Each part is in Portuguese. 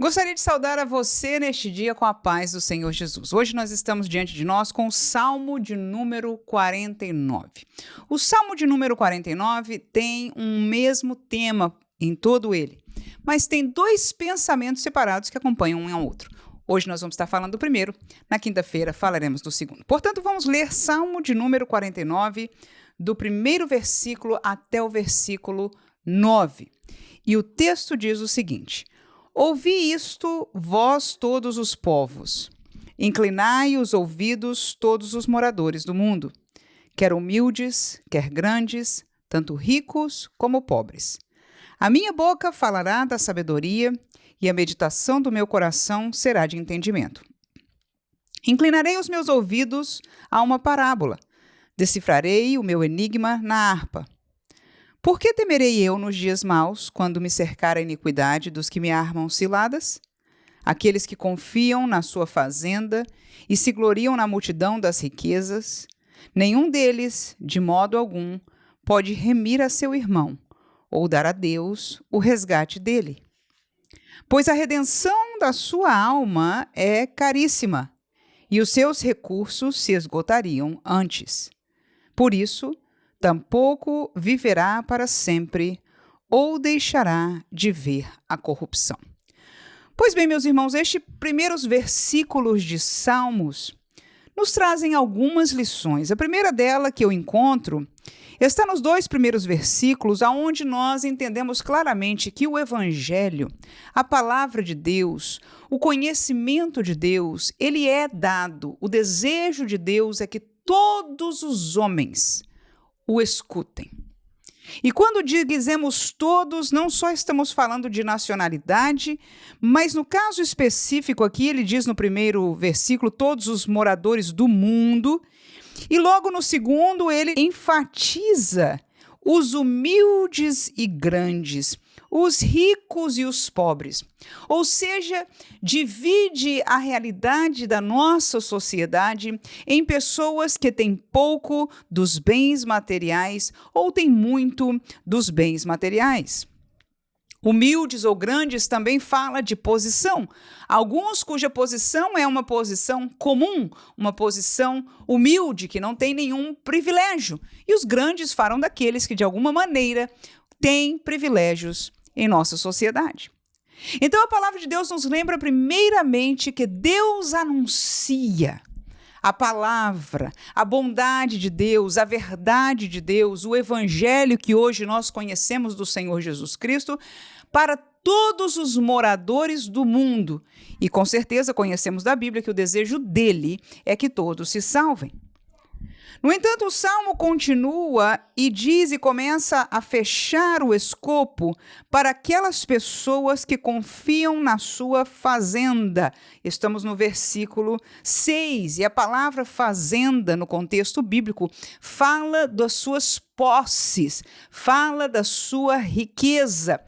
Gostaria de saudar a você neste dia com a paz do Senhor Jesus. Hoje nós estamos diante de nós com o Salmo de número 49. O Salmo de número 49 tem um mesmo tema em todo ele, mas tem dois pensamentos separados que acompanham um ao outro. Hoje nós vamos estar falando do primeiro, na quinta-feira falaremos do segundo. Portanto, vamos ler Salmo de número 49, do primeiro versículo até o versículo 9. E o texto diz o seguinte: ouvi isto, vós todos os povos. Inclinai os ouvidos, todos os moradores do mundo, quer humildes, quer grandes, tanto ricos como pobres. A minha boca falará da sabedoria, e a meditação do meu coração será de entendimento. Inclinarei os meus ouvidos a uma parábola, decifrarei o meu enigma na harpa. Por que temerei eu nos dias maus, quando me cercar a iniquidade dos que me armam ciladas? Aqueles que confiam na sua fazenda e se gloriam na multidão das riquezas, nenhum deles, de modo algum, pode remir a seu irmão ou dar a Deus o resgate dele. Pois a redenção da sua alma é caríssima, e os seus recursos se esgotariam antes. Por isso, tampouco viverá para sempre, ou deixará de ver a corrupção. Pois bem, meus irmãos, estes primeiros versículos de Salmos nos trazem algumas lições. A primeira dela que eu encontro está nos dois primeiros versículos, onde nós entendemos claramente que o Evangelho, a palavra de Deus, o conhecimento de Deus, ele é dado. O desejo de Deus é que todos os homens o escutem. E quando dizemos todos, não só estamos falando de nacionalidade, mas no caso específico aqui, ele diz no primeiro versículo, todos os moradores do mundo, e logo no segundo ele enfatiza os humildes e grandes, os ricos e os pobres. Ou seja, divide a realidade da nossa sociedade em pessoas que têm pouco dos bens materiais ou têm muito dos bens materiais. Humildes ou grandes também fala de posição. Alguns cuja posição é uma posição comum, uma posição humilde, que não tem nenhum privilégio. E os grandes falam daqueles que, de alguma maneira, têm privilégios em nossa sociedade. Então, a palavra de Deus nos lembra, primeiramente, que Deus anuncia a palavra, a bondade de Deus, a verdade de Deus, o evangelho que hoje nós conhecemos do Senhor Jesus Cristo para todos os moradores do mundo. E com certeza conhecemos da Bíblia que o desejo dele é que todos se salvem. No entanto, o Salmo continua e diz e começa a fechar o escopo para aquelas pessoas que confiam na sua fazenda. Estamos no versículo 6, e a palavra fazenda, no contexto bíblico, fala das suas posses, fala da sua riqueza.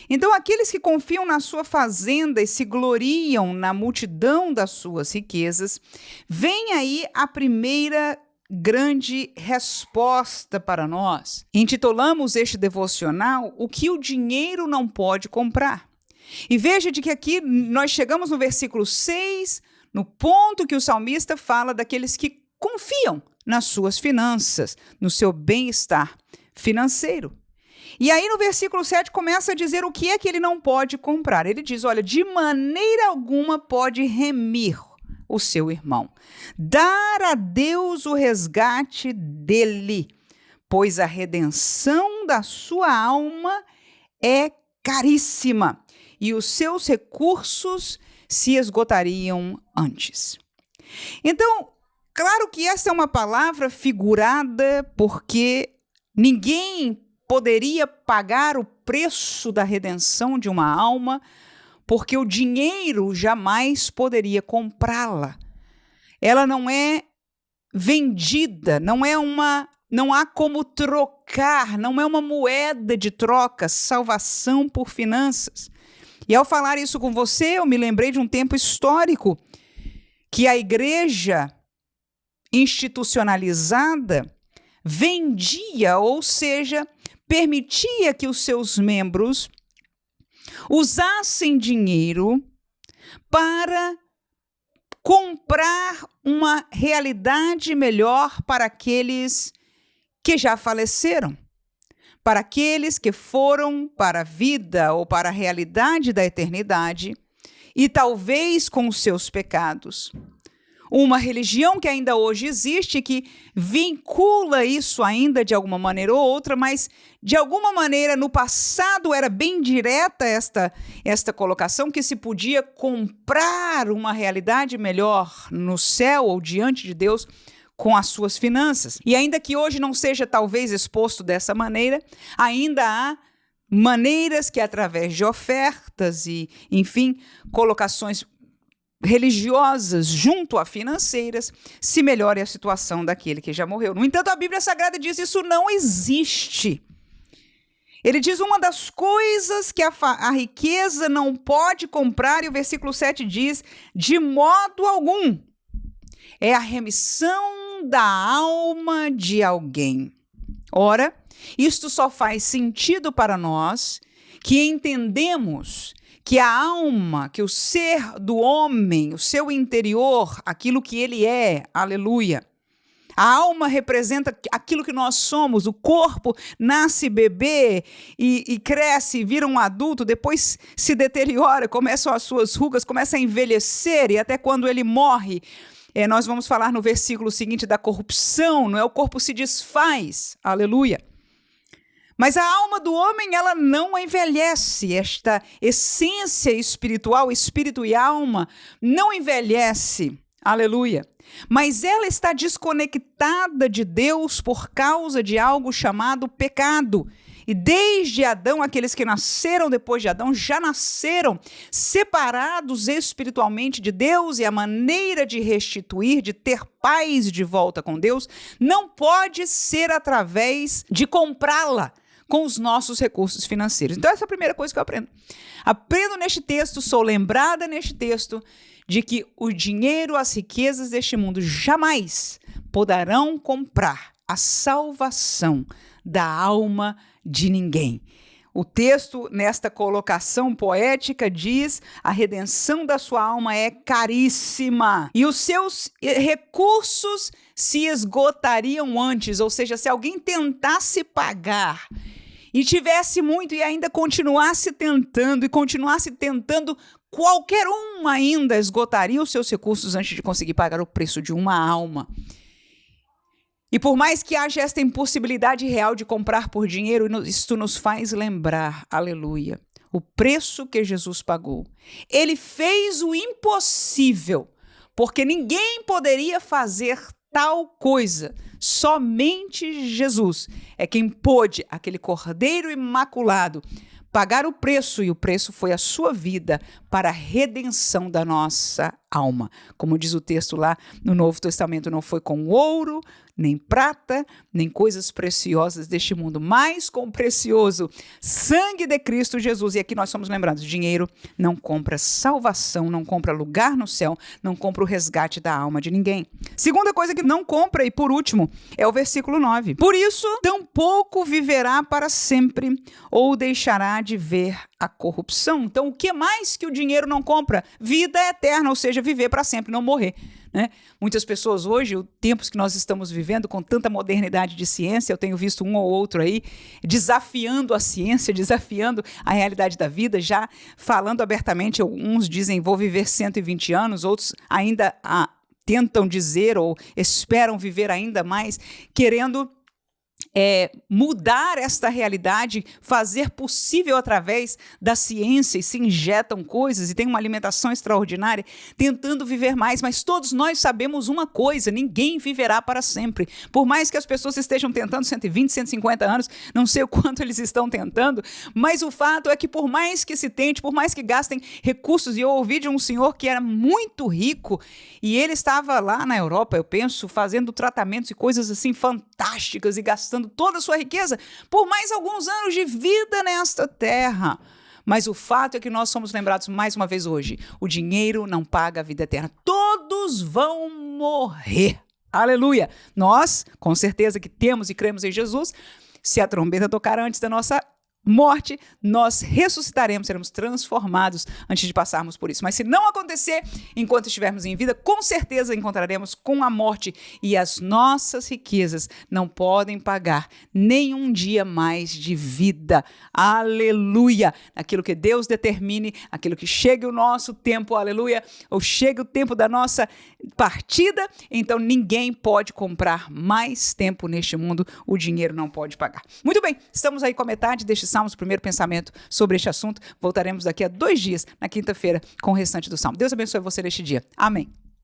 Então, aqueles que confiam na sua fazenda e se gloriam na multidão das suas riquezas, vem aí a primeira grande resposta para nós. Intitulamos este devocional O que o dinheiro não pode comprar. E veja de que aqui nós chegamos no versículo 6, no ponto que o salmista fala daqueles que confiam nas suas finanças, no seu bem-estar financeiro. E aí no versículo 7 começa a dizer o que é que ele não pode comprar. Ele diz, olha, de maneira alguma pode remir o seu irmão, dar a Deus o resgate dele, pois a redenção da sua alma é caríssima e os seus recursos se esgotariam antes. Então, claro que essa é uma palavra figurada, porque ninguém poderia pagar o preço da redenção de uma alma, porque o dinheiro jamais poderia comprá-la. Ela não é vendida, não há como trocar, não é uma moeda de troca, salvação por finanças. E ao falar isso com você, eu me lembrei de um tempo histórico que a igreja institucionalizada vendia, ou seja, permitia que os seus membros usassem dinheiro para comprar uma realidade melhor para aqueles que já faleceram, para aqueles que foram para a vida ou para a realidade da eternidade e talvez com os seus pecados. Uma religião que ainda hoje existe, que vincula isso ainda de alguma maneira ou outra, mas de alguma maneira no passado era bem direta esta colocação, que se podia comprar uma realidade melhor no céu ou diante de Deus com as suas finanças. E ainda que hoje não seja talvez exposto dessa maneira, ainda há maneiras que através de ofertas e, enfim, colocações religiosas junto a financeiras, se melhore a situação daquele que já morreu. No entanto, a Bíblia Sagrada diz que isso não existe. Ele diz uma das coisas que a riqueza não pode comprar, e o versículo 7 diz, de modo algum, é a remissão da alma de alguém. Ora, isto só faz sentido para nós que entendemos que a alma, que o ser do homem, o seu interior, aquilo que ele é, aleluia. A alma representa aquilo que nós somos, o corpo nasce bebê e cresce, vira um adulto, depois se deteriora, começam as suas rugas, começa a envelhecer e até quando ele morre, nós vamos falar no versículo seguinte da corrupção, não é? O corpo se desfaz, aleluia. Mas a alma do homem, ela não envelhece. Esta essência espiritual, espírito e alma, não envelhece. Aleluia. Mas ela está desconectada de Deus por causa de algo chamado pecado. E desde Adão, aqueles que nasceram depois de Adão, já nasceram separados espiritualmente de Deus, e a maneira de restituir, de ter paz de volta com Deus, não pode ser através de comprá-la com os nossos recursos financeiros. Então, essa é a primeira coisa que eu aprendo. Aprendo neste texto, sou lembrada neste texto, de que o dinheiro, as riquezas deste mundo jamais poderão comprar a salvação da alma de ninguém. O texto, nesta colocação poética, diz: a redenção da sua alma é caríssima e os seus recursos se esgotariam antes. Ou seja, se alguém tentasse pagar e tivesse muito e ainda continuasse tentando, qualquer um ainda esgotaria os seus recursos antes de conseguir pagar o preço de uma alma. E por mais que haja esta impossibilidade real de comprar por dinheiro, isto nos faz lembrar, aleluia, o preço que Jesus pagou. Ele fez o impossível, porque ninguém poderia fazer tal coisa. Somente Jesus é quem pôde, aquele Cordeiro imaculado, pagar o preço, e o preço foi a sua vida para a redenção da nossa alma. Como diz o texto lá no Novo Testamento, não foi com ouro, nem prata, nem coisas preciosas deste mundo, mas com o precioso sangue de Cristo Jesus. E aqui nós somos lembrados, dinheiro não compra salvação, não compra lugar no céu, não compra o resgate da alma de ninguém. Segunda coisa que não compra, e por último, é o versículo 9. Por isso, tampouco viverá para sempre, ou deixará de ver a corrupção. Então, o que mais que o dinheiro não compra? Vida eterna, ou seja, viver para sempre, não morrer. Né? Muitas pessoas hoje, os tempos que nós estamos vivendo com tanta modernidade de ciência, eu tenho visto um ou outro aí desafiando a ciência, desafiando a realidade da vida, já falando abertamente. Uns dizem vou viver 120 anos, outros ainda tentam dizer ou esperam viver ainda mais, querendo mudar esta realidade, fazer possível através da ciência, e se injetam coisas e tem uma alimentação extraordinária, tentando viver mais, mas todos nós sabemos uma coisa: ninguém viverá para sempre. Por mais que as pessoas estejam tentando 120, 150 anos, não sei o quanto eles estão tentando, mas o fato é que por mais que se tente, por mais que gastem recursos, e eu ouvi de um senhor que era muito rico, e ele estava lá na Europa, eu penso, fazendo tratamentos e coisas assim fantásticas e gastando toda a sua riqueza por mais alguns anos de vida nesta terra. Mas o fato é que nós somos lembrados mais uma vez hoje: o dinheiro não paga a vida eterna. Todos vão morrer. Aleluia! Nós, com certeza que temos e cremos em Jesus, se a trombeta tocar antes da nossa morte, nós ressuscitaremos, seremos transformados antes de passarmos por isso. Mas se não acontecer, enquanto estivermos em vida, com certeza encontraremos com a morte, e as nossas riquezas não podem pagar nenhum dia mais de vida. Aleluia! Aquilo que Deus determine, aquilo que chegue o nosso tempo, aleluia, ou chegue o tempo da nossa partida, então ninguém pode comprar mais tempo neste mundo, o dinheiro não pode pagar. Muito bem, estamos aí com a metade deste Salmos, o primeiro pensamento sobre este assunto. Voltaremos daqui a 2 dias, na quinta-feira, com o restante do Salmo. Deus abençoe você neste dia. Amém.